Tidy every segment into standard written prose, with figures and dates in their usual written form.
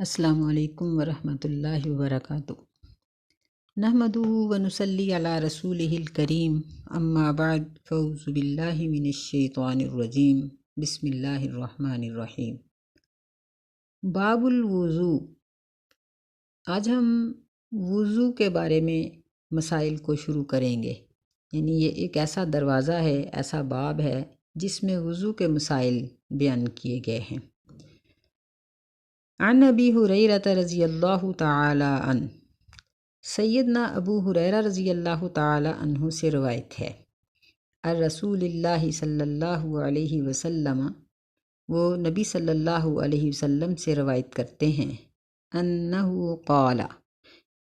السلام علیکم ورحمۃ اللہ وبرکاتہ۔ نحمدہ ونصلی علی رسولہ الکریم، اما بعد فاعوذ باللہ من الشیطان الرجیم، بسم اللہ الرحمن الرحیم۔ باب الوضو۔ آج ہم وضو کے بارے میں مسائل کو شروع کریں گے، یعنی یہ ایک ایسا دروازہ ہے، ایسا باب ہے جس میں وضو کے مسائل بیان کیے گئے ہیں۔ عن ابی ہریرہ رضی اللہ تعالی عنہ، سیدنا ابو ہریرہ رضی اللہ تعالی عنہ سے روایت ہے، الرسول اللہ صلی اللہ علیہ وسلم، وہ نبی صلی اللہ علیہ وسلم سے روایت کرتے ہیں، انہ قال،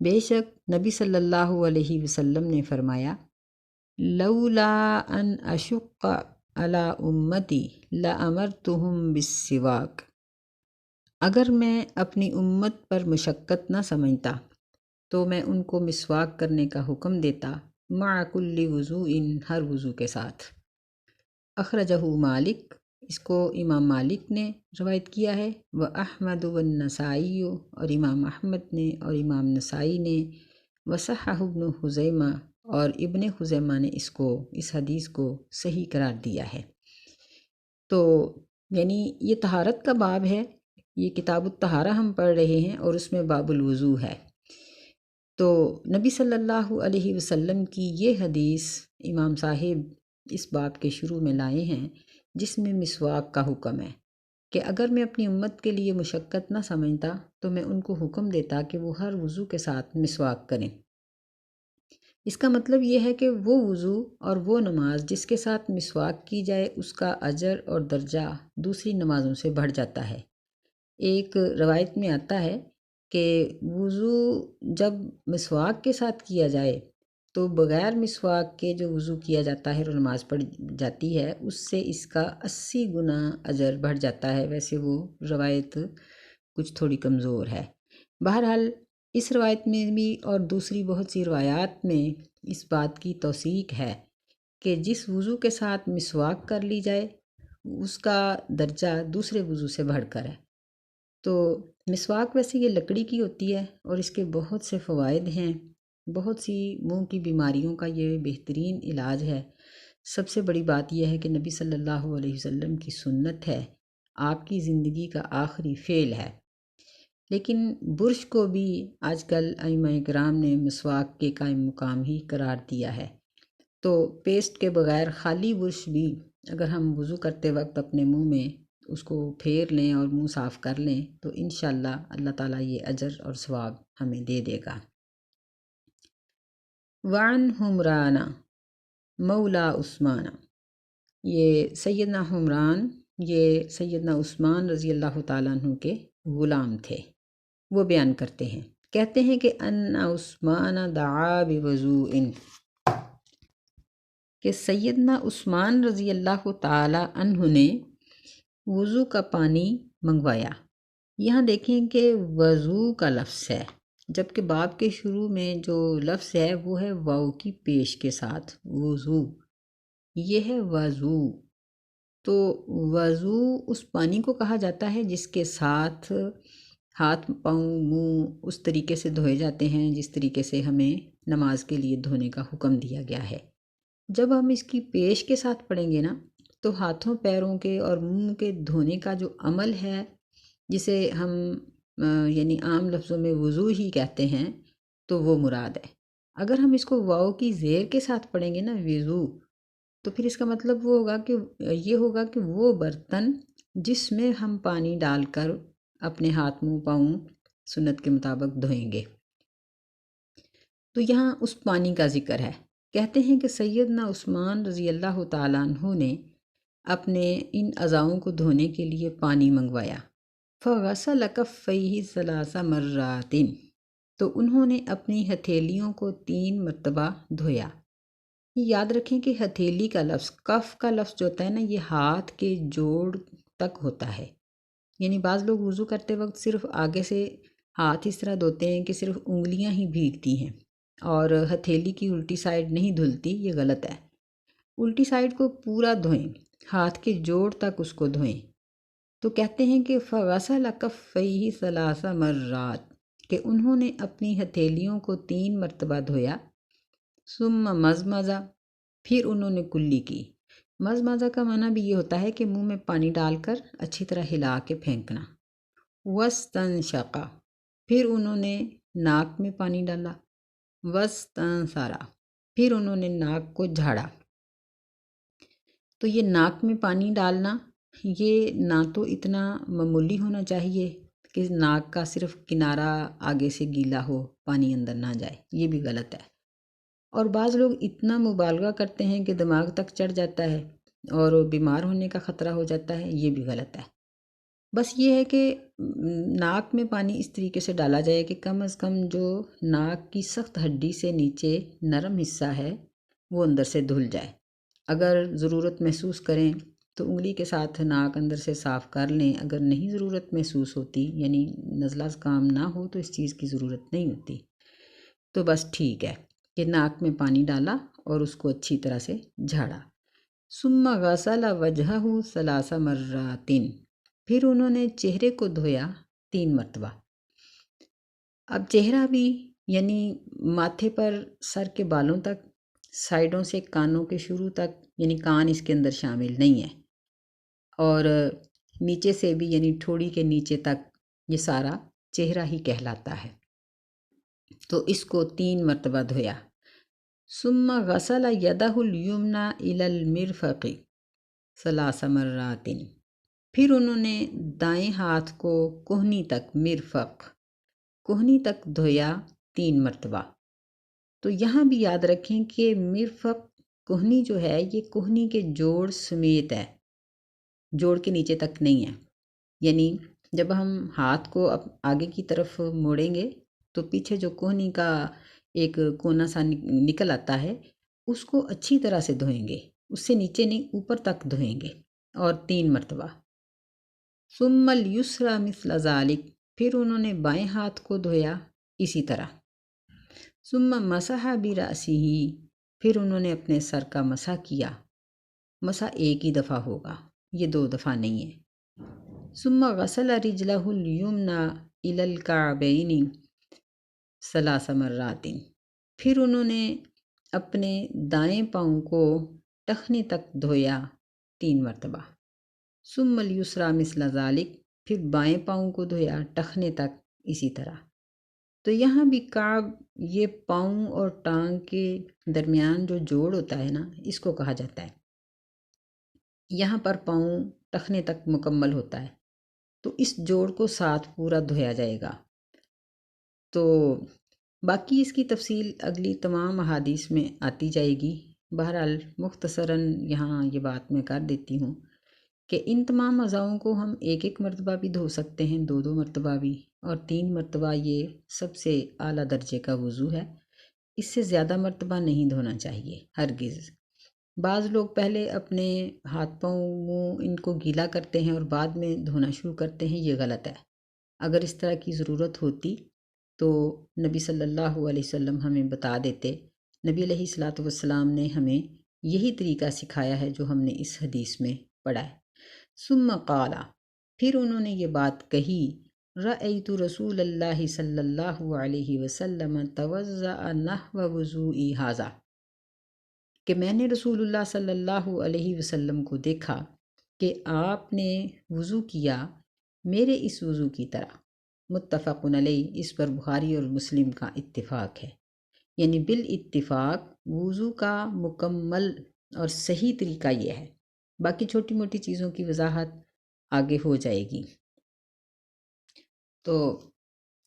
بے شک نبی صلی اللہ علیہ وسلم نے فرمایا، لولا ان اشق علی امتی لامرتہم بالسواک، اگر میں اپنی امت پر مشقت نہ سمجھتا تو میں ان کو مسواک کرنے کا حکم دیتا، مع کل وضوء، ہر وضو کے ساتھ۔ اخرجہ مالک، اس کو امام مالک نے روایت کیا ہے، واحمد والنسائی، اور امام احمد نے اور امام نسائی نے، وصححہ ابن خزیمہ، اور ابن خزیمہ نے اس حدیث کو صحیح قرار دیا ہے۔ تو یعنی یہ طہارت کا باب ہے، یہ کتاب الطہارہ ہم پڑھ رہے ہیں اور اس میں باب الوضو ہے۔ تو نبی صلی اللہ علیہ وسلم کی یہ حدیث امام صاحب اس باب کے شروع میں لائے ہیں، جس میں مسواک کا حکم ہے کہ اگر میں اپنی امت کے لیے مشقت نہ سمجھتا تو میں ان کو حکم دیتا کہ وہ ہر وضو کے ساتھ مسواک کریں۔ اس کا مطلب یہ ہے کہ وہ وضو اور وہ نماز جس کے ساتھ مسواک کی جائے، اس کا اجر اور درجہ دوسری نمازوں سے بڑھ جاتا ہے۔ ایک روایت میں آتا ہے کہ وضو جب مسواک کے ساتھ کیا جائے تو بغیر مسواک کے جو وضو کیا جاتا ہے اور نماز پڑھ جاتی ہے، اس سے اس کا 80 گنا اجر بڑھ جاتا ہے۔ ویسے وہ روایت کچھ تھوڑی کمزور ہے، بہرحال اس روایت میں بھی اور دوسری بہت سی روایات میں اس بات کی توثیق ہے کہ جس وضو کے ساتھ مسواک کر لی جائے اس کا درجہ دوسرے وضو سے بڑھ کر ہے۔ تو مسواک ویسے یہ لکڑی کی ہوتی ہے اور اس کے بہت سے فوائد ہیں، بہت سی منہ کی بیماریوں کا یہ بہترین علاج ہے۔ سب سے بڑی بات یہ ہے کہ نبی صلی اللہ علیہ وسلم کی سنت ہے، آپ کی زندگی کا آخری فعل ہے۔ لیکن برش کو بھی آج کل ائمہ کرام نے مسواک کے قائم مقام ہی قرار دیا ہے۔ تو پیسٹ کے بغیر خالی برش بھی اگر ہم وضو کرتے وقت اپنے منہ میں اس کو پھیر لیں اور منہ صاف کر لیں تو انشاءاللہ اللہ تعالیٰ یہ اجر اور ثواب ہمیں دے دے گا۔ وعن حمران مولا عثمان، یہ سیدنا حمران، یہ سیدنا عثمان رضی اللہ تعالیٰ عنہ کے غلام تھے، وہ بیان کرتے ہیں، کہتے ہیں کہ ان عثمان دعا بوضوء، کہ سیدنا عثمان رضی اللہ تعالیٰ عنہ نے وضو کا پانی منگوایا۔ یہاں دیکھیں کہ وضو کا لفظ ہے، جبکہ باب کے شروع میں جو لفظ ہے وہ ہے واو کی پیش کے ساتھ، وضو، یہ ہے وضو۔ تو وضو اس پانی کو کہا جاتا ہے جس کے ساتھ ہاتھ، پاؤں، منہ اس طریقے سے دھوئے جاتے ہیں جس طریقے سے ہمیں نماز کے لیے دھونے کا حکم دیا گیا ہے۔ جب ہم اس کی پیش کے ساتھ پڑھیں گے نا تو ہاتھوں، پیروں کے اور منہ کے دھونے کا جو عمل ہے، جسے ہم یعنی عام لفظوں میں وضو ہی کہتے ہیں، تو وہ مراد ہے۔ اگر ہم اس کو واو کی زیر کے ساتھ پڑھیں گے نا، وضو، تو پھر اس کا مطلب یہ ہوگا کہ وہ برتن جس میں ہم پانی ڈال کر اپنے ہاتھ، منہ، پاؤں سنت کے مطابق دھوئیں گے۔ تو یہاں اس پانی کا ذکر ہے۔ کہتے ہیں کہ سیدنا عثمان رضی اللہ تعالیٰ عنہ نے اپنے ان اعضاؤں کو دھونے کے لیے پانی منگوایا، فغسل کفیہ ثلاث مرات، تو انہوں نے اپنی ہتھیلیوں کو 3 مرتبہ دھویا۔ یاد رکھیں کہ ہتھیلی کا لفظ، کف کا لفظ جو ہوتا ہے نا، یہ ہاتھ کے جوڑ تک ہوتا ہے۔ یعنی بعض لوگ وضو کرتے وقت صرف آگے سے ہاتھ اس طرح دھوتے ہیں کہ صرف انگلیاں ہی بھیگتی ہیں اور ہتھیلی کی الٹی سائڈ نہیں دھلتی، یہ غلط ہے۔ الٹی سائڈ کو پورا دھوئیں، ہاتھ کے جوڑ تک اس کو دھوئیں۔ تو کہتے ہیں کہ فغسل کفیہ ثلاث مرات، کہ انہوں نے اپنی ہتھیلیوں کو 3 مرتبہ دھویا، ثم مضمضہ، پھر انہوں نے کلی کی۔ مضمضہ کا معنی بھی یہ ہوتا ہے کہ منہ میں پانی ڈال کر اچھی طرح ہلا کے پھینکنا۔ واستنشقا، پھر انہوں نے ناک میں پانی ڈالا۔ واستنثرا، پھر انہوں نے ناک کو جھاڑا۔ تو یہ ناک میں پانی ڈالنا، یہ نہ تو اتنا معمولی ہونا چاہیے کہ ناک کا صرف کنارہ آگے سے گیلا ہو، پانی اندر نہ جائے، یہ بھی غلط ہے۔ اور بعض لوگ اتنا مبالغہ کرتے ہیں کہ دماغ تک چڑھ جاتا ہے اور بیمار ہونے کا خطرہ ہو جاتا ہے، یہ بھی غلط ہے۔ بس یہ ہے کہ ناک میں پانی اس طریقے سے ڈالا جائے کہ کم از کم جو ناک کی سخت ہڈی سے نیچے نرم حصہ ہے وہ اندر سے دھل جائے۔ اگر ضرورت محسوس کریں تو انگلی کے ساتھ ناک اندر سے صاف کر لیں، اگر نہیں ضرورت محسوس ہوتی، یعنی نزلہ کام نہ ہو تو اس چیز کی ضرورت نہیں ہوتی، تو بس ٹھیک ہے کہ ناک میں پانی ڈالا اور اس کو اچھی طرح سے جھاڑا۔ ثم غسل وجہہ ثلاث مرات، پھر انہوں نے چہرے کو دھویا 3 مرتبہ۔ اب چہرہ بھی یعنی ماتھے پر سر کے بالوں تک، سائڈوں سے کانوں کے شروع تک، یعنی کان اس کے اندر شامل نہیں ہے، اور نیچے سے بھی یعنی ٹھوڑی کے نیچے تک، یہ سارا چہرہ ہی کہلاتا ہے۔ تو اس کو 3 مرتبہ دھویا۔ ثم غسل یدہ الیمنی الی المرفق ثلاث مرات، پھر انہوں نے دائیں ہاتھ کو کہنی تک، مرفق کہنی تک دھویا 3 مرتبہ۔ تو یہاں بھی یاد رکھیں کہ مرفق کہنی جو ہے یہ کہنی کے جوڑ سمیت ہے، جوڑ کے نیچے تک نہیں ہے۔ یعنی جب ہم ہاتھ کو آگے کی طرف موڑیں گے تو پیچھے جو کہنی کا ایک کونا سا نکل آتا ہے، اس کو اچھی طرح سے دھوئیں گے، اس سے نیچے نہیں اوپر تک دھوئیں گے، اور 3 مرتبہ۔ ثم الیسری مثل ذلک، پھر انہوں نے بائیں ہاتھ کو دھویا اسی طرح۔ ثم مسح برأسہ، پھر انہوں نے اپنے سر کا مسح کیا۔ مسح ایک ہی دفعہ ہوگا، یہ 2 دفعہ نہیں ہے۔ ثم غسل رجلہ الیمنی الی الکعبین ثلاث مرات، پھر انہوں نے اپنے دائیں پاؤں کو ٹخنے تک دھویا 3 مرتبہ۔ ثم الیسری مثل ذلک، پھر بائیں پاؤں کو دھویا ٹخنے تک اسی طرح۔ تو یہاں بھی کعب، یہ پاؤں اور ٹانگ کے درمیان جو جوڑ ہوتا ہے نا، اس کو کہا جاتا ہے۔ یہاں پر پاؤں ٹخنے تک مکمل ہوتا ہے، تو اس جوڑ کو ساتھ پورا دھویا جائے گا۔ تو باقی اس کی تفصیل اگلی تمام احادیث میں آتی جائے گی۔ بہرحال مختصراً یہاں یہ بات میں کر دیتی ہوں کہ ان تمام اعضاؤں کو ہم 1 مرتبہ بھی دھو سکتے ہیں، 2 مرتبہ بھی، اور 3 مرتبہ یہ سب سے اعلیٰ درجے کا وضو ہے۔ اس سے زیادہ مرتبہ نہیں دھونا چاہیے ہرگز۔ بعض لوگ پہلے اپنے ہاتھ پاؤں منہ ان کو گیلا کرتے ہیں اور بعد میں دھونا شروع کرتے ہیں، یہ غلط ہے۔ اگر اس طرح کی ضرورت ہوتی تو نبی صلی اللہ علیہ وسلم ہمیں بتا دیتے۔ نبی علیہ الصلاۃ والسلام نے ہمیں یہی طریقہ سکھایا ہے جو ہم نے اس حدیث میں پڑھا ہے۔ ثم قال، پھر انہوں نے یہ بات کہی، رأیت رسول اللہ صلی اللہ علیہ وسلم توضأ نحو وضوئی ھذا، کہ میں نے رسول اللہ صلی اللہ علیہ وسلم کو دیکھا کہ آپ نے وضو کیا میرے اس وضو کی طرح۔ متفق علیہ، اس پر بخاری اور مسلم کا اتفاق ہے، یعنی بالاتفاق وضو کا مکمل اور صحیح طریقہ یہ ہے۔ باقی چھوٹی موٹی چیزوں کی وضاحت آگے ہو جائے گی۔ تو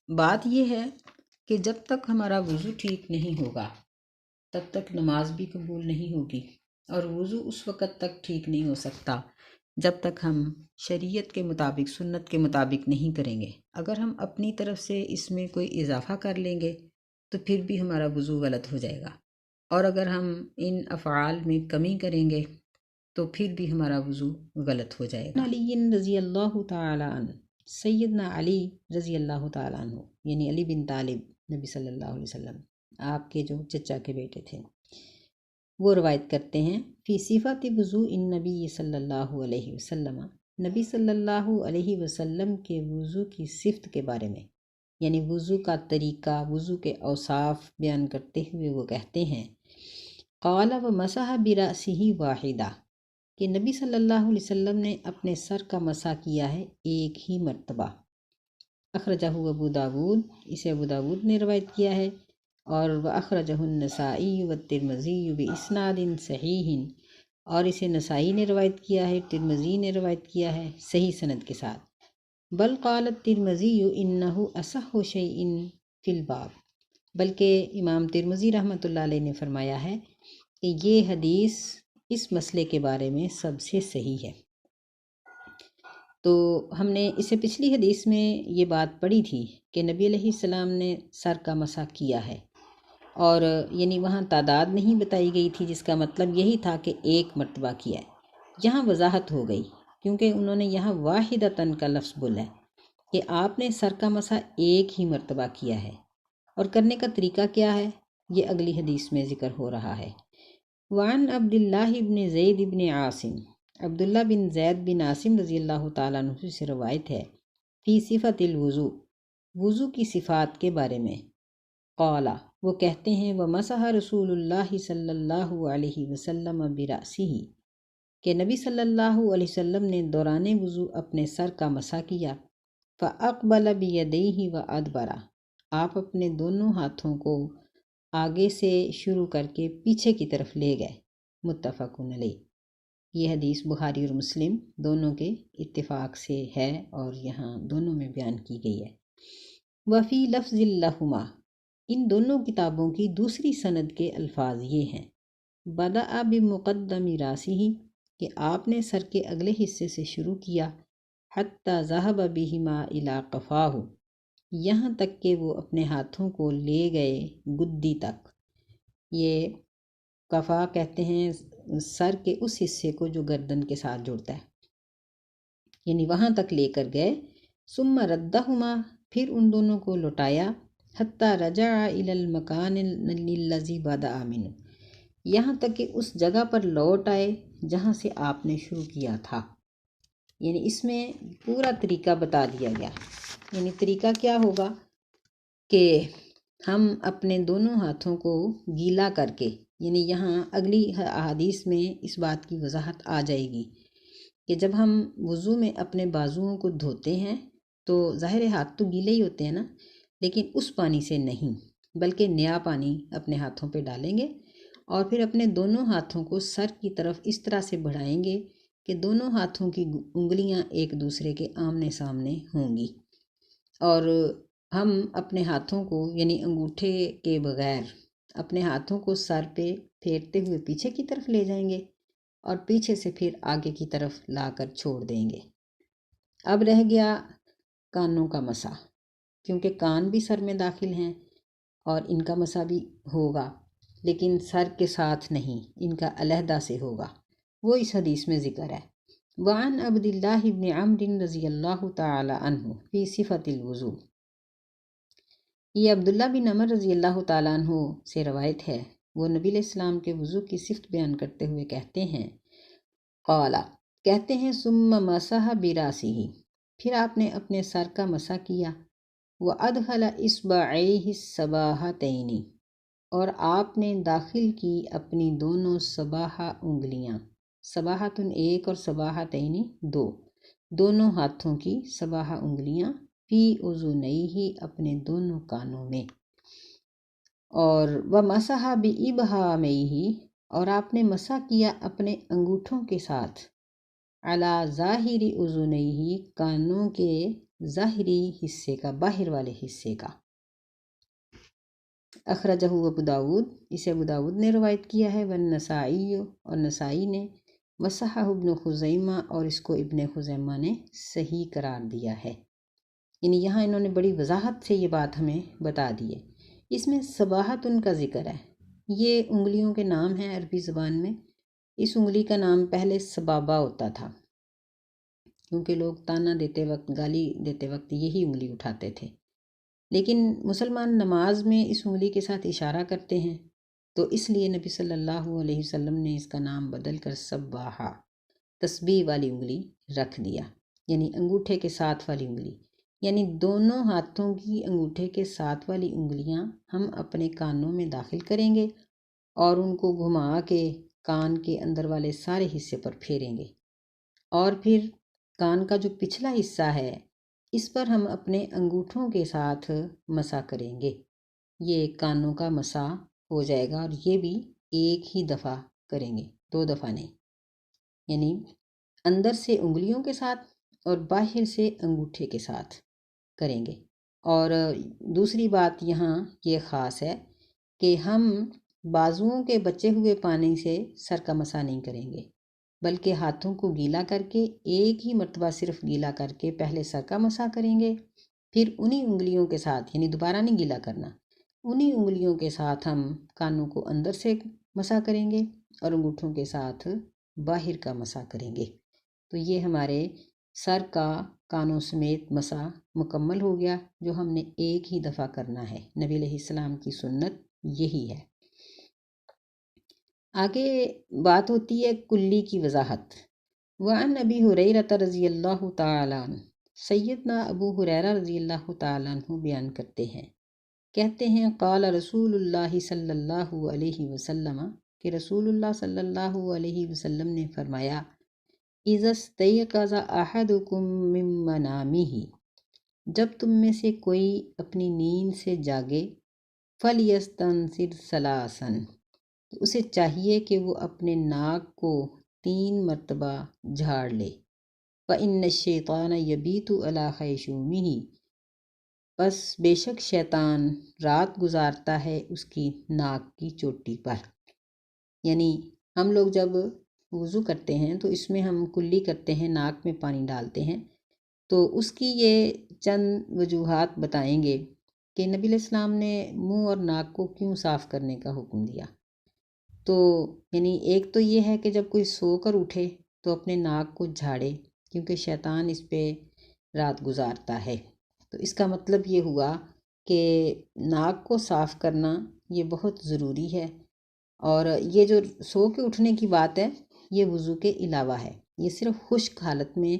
بات یہ ہے کہ جب تک ہمارا وضو ٹھیک نہیں ہوگا تب تک نماز بھی قبول نہیں ہوگی، اور وضو اس وقت تک ٹھیک نہیں ہو سکتا جب تک ہم شریعت کے مطابق، سنت کے مطابق نہیں کریں گے۔ اگر ہم اپنی طرف سے اس میں کوئی اضافہ کر لیں گے تو پھر بھی ہمارا وضو غلط ہو جائے گا، اور اگر ہم ان افعال میں کمی کریں گے تو پھر بھی ہمارا وضو غلط ہو جائے گا۔ علی رضی اللہ تعالی عنہ، سیدنا علی رضی اللہ تعالیٰ عنہ یعنی علی بن طالب، نبی صلی اللہ علیہ وسلم آپ کے جو چچا کے بیٹے تھے، وہ روایت کرتے ہیں، فی صفات وضوء النبی صلی اللہ علیہ وسلم، نبی صلی اللہ علیہ وسلم کے وضو کی صفت کے بارے میں، یعنی وضو کا طریقہ، وضو کے اوصاف بیان کرتے ہوئے وہ کہتے ہیں قال ومسح برأسہ واحدہ، کہ نبی صلی اللہ علیہ وسلم نے اپنے سر کا مسح کیا ہے ایک ہی مرتبہ۔ اخرجہ ابو داود، اسے ابو داود نے روایت کیا ہے، اور اخرجہ النسائی والترمذی باسناد صحیح، اور اسے نسائی نے روایت کیا ہے، ترمذی نے روایت کیا ہے صحیح سند کے ساتھ۔ بل قال الترمذی انہ اصح شیء فی الباب، بلکہ امام ترمذی رحمۃ اللہ علیہ نے فرمایا ہے کہ یہ حدیث اس مسئلے کے بارے میں سب سے صحیح ہے۔ تو ہم نے اس سے پچھلی حدیث میں یہ بات پڑھی تھی کہ نبی علیہ السلام نے سر کا مسح کیا ہے، اور یعنی وہاں تعداد نہیں بتائی گئی تھی، جس کا مطلب یہی تھا کہ ایک مرتبہ کیا ہے۔ یہاں وضاحت ہو گئی، کیونکہ انہوں نے یہاں واحدتاً کا لفظ بولا ہے کہ آپ نے سر کا مسح ایک ہی مرتبہ کیا ہے، اور کرنے کا طریقہ کیا ہے یہ اگلی حدیث میں ذکر ہو رہا ہے۔ وعن عبداللہ بن زید بن عاصم، عبداللہ بن زید بن عاصم رضی اللہ تعالیٰ عنہ سے روایت ہے فی صفت الوضو، وضو کی صفات کے بارے میں، قال، وہ کہتے ہیں ومسح رسول اللہ صلی اللہ علیہ وسلم برأسہ، کہ نبی صلی اللہ علیہ وسلم نے دوران وضو اپنے سر کا مسح کیا، فاقبل بیدیہ وادبر، آپ اپنے دونوں ہاتھوں کو آگے سے شروع کر کے پیچھے کی طرف لے گئے، متفق علیہ۔ یہ حدیث بخاری اور مسلم دونوں کے اتفاق سے ہے، اور یہاں دونوں میں بیان کی گئی ہے۔ وفی لفظ لہما، ان دونوں کتابوں کی دوسری سند کے الفاظ یہ ہیں بدأ بمقدم راسہ، کہ آپ نے سر کے اگلے حصے سے شروع کیا، حتی ذہب بہما الی قفاہ، یہاں تک کہ وہ اپنے ہاتھوں کو لے گئے گدی تک۔ یہ قفا کہتے ہیں سر کے اس حصے کو جو گردن کے ساتھ جڑتا ہے، یعنی وہاں تک لے کر گئے۔ ثم ردہما، پھر ان دونوں کو لوٹایا، حتی رجع الی المکان الذی بدأ منہ، یہاں تک کہ اس جگہ پر لوٹ آئے جہاں سے آپ نے شروع کیا تھا۔ یعنی اس میں پورا طریقہ بتا دیا گیا۔ یعنی طریقہ کیا ہوگا کہ ہم اپنے دونوں ہاتھوں کو گیلا کر کے، یعنی یہاں اگلی احادیث میں اس بات کی وضاحت آ جائے گی کہ جب ہم وضو میں اپنے بازوؤں کو دھوتے ہیں تو ظاہر ہاتھ تو گیلے ہی ہوتے ہیں نا، لیکن اس پانی سے نہیں، بلکہ نیا پانی اپنے ہاتھوں پہ ڈالیں گے، اور پھر اپنے دونوں ہاتھوں کو سر کی طرف اس طرح سے بڑھائیں گے کہ دونوں ہاتھوں کی انگلیاں ایک دوسرے کے آمنے سامنے ہوں گی، اور ہم اپنے ہاتھوں کو یعنی انگوٹھے کے بغیر اپنے ہاتھوں کو سر پہ پھیرتے ہوئے پیچھے کی طرف لے جائیں گے، اور پیچھے سے پھر آگے کی طرف لا کر چھوڑ دیں گے۔ اب رہ گیا کانوں کا مسح، کیونکہ کان بھی سر میں داخل ہیں اور ان کا مسح بھی ہوگا، لیکن سر کے ساتھ نہیں، ان کا علیحدہ سے ہوگا، وہ اس حدیث میں ذکر ہے۔ وعن عبداللہ بن عمرو رضی اللہ تعالی عنہ فی صفت الوضو، یہ عبداللہ بن عمر رضی اللہ تعالیٰ عنہ سے روایت ہے، وہ نبی علیہ السلام کے وضو کی صفت بیان کرتے ہوئے کہتے ہیں قال، کہتے ہیں ثم مسح براسہ، پھر آپ نے اپنے سر کا مسح کیا، وادخل اصبعیہ السباحتین، اور آپ نے داخل کی اپنی دونوں سباحہ انگلیاں، سباحتن ایک اور سباحتین دو، دونوں ہاتھوں کی سباحہ انگلیاں، فی اذنیہ اپنے دونوں کانوں میں، اور ومسح بابہامہ، اور آپ نے مسح کیا اپنے انگوٹھوں کے ساتھ، علی ظاہر اذنیہ کانوں کے ظاہری حصے کا، باہر والے حصے کا۔ اخرجہ ابو داود، اسے ابو داود نے روایت کیا ہے، والنسائی، اور نسائی نے، وصححہ ابن خزیمہ، اور اس کو ابن خزیمہ نے صحیح قرار دیا ہے۔ یعنی یہاں انہوں نے بڑی وضاحت سے یہ بات ہمیں بتا دی ہے۔ اس میں سباحت ان کا ذکر ہے، یہ انگلیوں کے نام ہیں عربی زبان میں۔ اس انگلی کا نام پہلے سبابہ ہوتا تھا، کیونکہ لوگ طعنہ دیتے وقت، گالی دیتے وقت یہی انگلی اٹھاتے تھے، لیکن مسلمان نماز میں اس انگلی کے ساتھ اشارہ کرتے ہیں، تو اس لیے نبی صلی اللہ علیہ وسلم نے اس کا نام بدل کر سباحہ، تسبیح والی انگلی رکھ دیا، یعنی انگوٹھے کے ساتھ والی انگلی، یعنی دونوں ہاتھوں کی انگوٹھے کے ساتھ والی انگلیاں ہم اپنے کانوں میں داخل کریں گے اور ان کو گھما کے کان کے اندر والے سارے حصے پر پھیریں گے، اور پھر کان کا جو پچھلا حصہ ہے اس پر ہم اپنے انگوٹھوں کے ساتھ مسا کریں گے۔ یہ کانوں کا مسا ہو جائے گا، اور یہ بھی ایک ہی دفعہ کریں گے، 2 دفعہ نہیں، یعنی اندر سے انگلیوں کے ساتھ اور باہر سے انگوٹھے کے ساتھ کریں گے۔ اور دوسری بات یہاں یہ خاص ہے کہ ہم بازوؤں کے بچے ہوئے پانی سے سر کا مسا نہیں کریں گے، بلکہ ہاتھوں کو گیلا کر کے ایک ہی مرتبہ صرف گیلا کر کے پہلے سر کا مسا کریں گے، پھر انہی انگلیوں کے ساتھ، یعنی دوبارہ نہیں گیلا کرنا، انہی انگلیوں کے ساتھ ہم کانوں کو اندر سے مسا کریں گے اور انگوٹھوں کے ساتھ باہر کا مسا کریں گے۔ تو یہ ہمارے سر کا کانوں سمیت مسا مکمل ہو گیا، جو ہم نے ایک ہی دفعہ کرنا ہے۔ نبی علیہ السلام کی سنت یہی ہے۔ آگے بات ہوتی ہے کلی کی وضاحت۔ وعن ابی ہریرہ رضی اللہ تعالیٰ عنہ، سیدنا ابو ہریرہ رضی اللہ تعالیٰ عنہ بیان کرتے ہیں، کہتے ہیں قال رسول اللہ صلی اللہ علیہ وسلم، کہ رسول اللہ صلی اللہ علیہ وسلم نے فرمایا، اذا استيقظ احدكم من منامه، جب تم میں سے کوئی اپنی نیند سے جاگے، فلیستنثر ثلاثا، تو اسے چاہیے کہ وہ اپنے ناک کو 3 مرتبہ جھاڑ لے۔ فإن الشیطان یبیت علی خیشومہ، بس بے شک شیطان رات گزارتا ہے اس کی ناک کی چوٹی پر۔ یعنی ہم لوگ جب وضو کرتے ہیں تو اس میں ہم کلی کرتے ہیں، ناک میں پانی ڈالتے ہیں، تو اس کی یہ چند وجوہات بتائیں گے کہ نبی علیہ السلام نے منہ اور ناک کو کیوں صاف کرنے کا حکم دیا۔ تو یعنی ایک تو یہ ہے کہ جب کوئی سو کر اٹھے تو اپنے ناک کو جھاڑے، کیونکہ شیطان اس پہ رات گزارتا ہے۔ تو اس کا مطلب یہ ہوا کہ ناک کو صاف کرنا یہ بہت ضروری ہے، اور یہ جو سو کے اٹھنے کی بات ہے یہ وضو کے علاوہ ہے، یہ صرف خشک حالت میں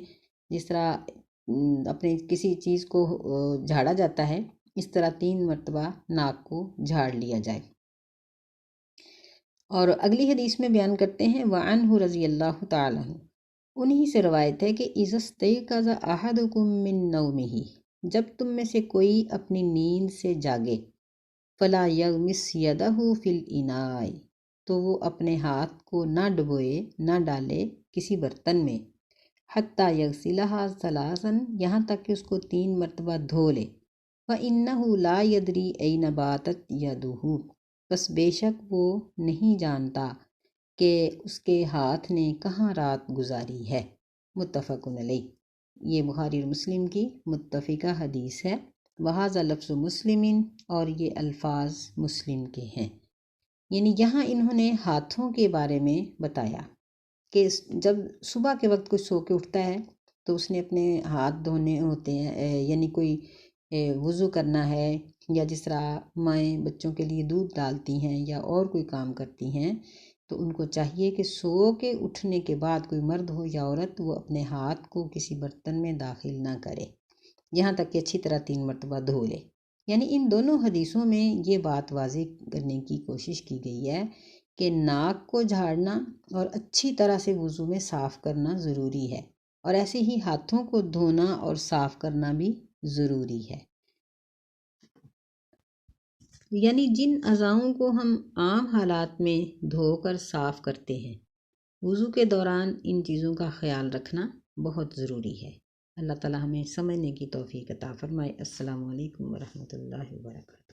جس طرح اپنے کسی چیز کو جھاڑا جاتا ہے، اس طرح 3 مرتبہ ناک کو جھاڑ لیا جائے۔ اور اگلی حدیث میں بیان کرتے ہیں وعنہ رضی اللہ تعالیٰ عنہ، انہی سے روایت ہے کہ اذا استيقظ احدكم من نومه، جب تم میں سے کوئی اپنی نیند سے جاگے، فلا یغمس یدہ فی الاناء، تو وہ اپنے ہاتھ کو نہ ڈبوئے، نہ ڈالے کسی برتن میں، حتی یغسلھا ثلاثا، یہاں تک کہ اس کو 3 مرتبہ دھو لے، فإنہ لا یدری این باتت یدہ، بس بے شک وہ نہیں جانتا کہ اس کے ہاتھ نے کہاں رات گزاری ہے۔ متفق علیہ، یہ بخاری اور مسلم کی متفقہ حدیث ہے۔ وہذا لفظ مسلم، اور یہ الفاظ مسلم کے ہیں۔ یعنی یہاں انہوں نے ہاتھوں کے بارے میں بتایا کہ جب صبح کے وقت کوئی سو کے اٹھتا ہے تو اس نے اپنے ہاتھ دھونے ہوتے ہیں، یعنی کوئی وضو کرنا ہے، یا جس طرح مائیں بچوں کے لیے دودھ ڈالتی ہیں یا اور کوئی کام کرتی ہیں، تو ان کو چاہیے کہ سو کے اٹھنے کے بعد کوئی مرد ہو یا عورت، وہ اپنے ہاتھ کو کسی برتن میں داخل نہ کرے، یہاں تک کہ اچھی طرح 3 مرتبہ دھو لے۔ یعنی ان دونوں حدیثوں میں یہ بات واضح کرنے کی کوشش کی گئی ہے کہ ناک کو جھاڑنا اور اچھی طرح سے وضو میں صاف کرنا ضروری ہے، اور ایسے ہی ہاتھوں کو دھونا اور صاف کرنا بھی ضروری ہے۔ یعنی جن اعضاؤں کو ہم عام حالات میں دھو کر صاف کرتے ہیں، وضو کے دوران ان چیزوں کا خیال رکھنا بہت ضروری ہے۔ اللہ تعالی ہمیں سمجھنے کی توفیق عطا فرمائے۔ السلام علیکم ورحمۃ اللہ وبرکاتہ۔